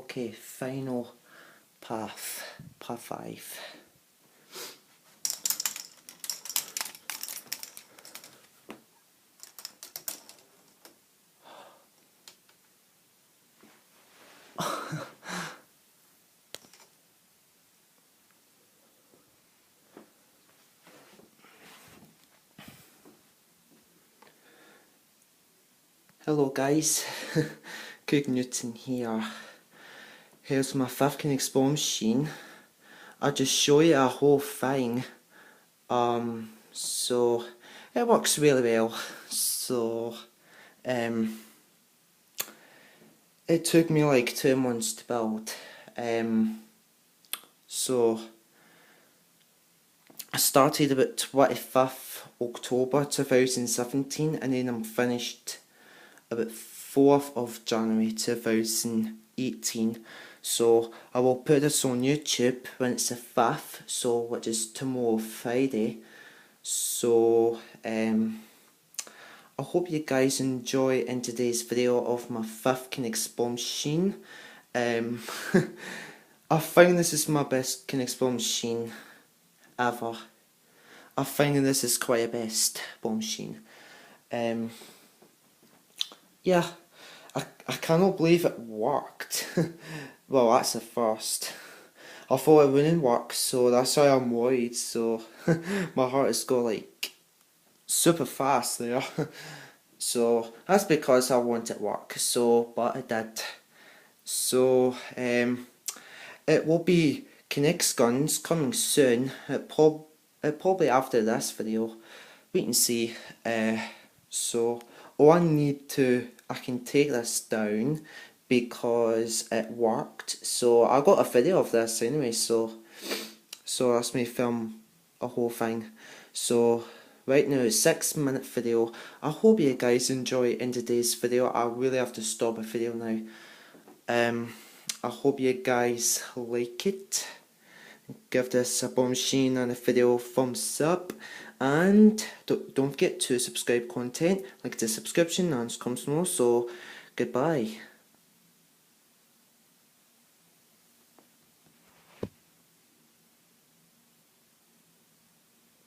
Okay, final path, path 5. Hello guys, Craig Newton here. Here's my 5th Knex ball machine. I'll just show you a whole thing. So it works really well. So it took me like 2 months to build. So I started about 25th October 2017 and then I'm finished about 4th of January 2018. So I will put this on YouTube when it's the 5th, so which is tomorrow, Friday. So I hope you guys enjoy in today's video of my 5th Knex ball machine. I find this is my best Knex ball machine ever. I find this is quite a best ball machine. Yeah, I cannot believe it worked. Well, that's the first. I thought it wouldn't work, so that's why I'm worried. So my heart is going like super fast there. So that's because I want it to work. So, but it did. So it will be Knex guns coming soon. Probably after this video. We can see. So all I can take this down because it worked. So I got a video of this anyway. So that's me film a whole thing. So right now it's 6-minute video. I hope you guys enjoy in today's video. I really have to stop a video now. I hope you guys like it. Give this ball machine and the video a thumbs up, and don't forget to subscribe content, like the subscription and comes more. So goodbye.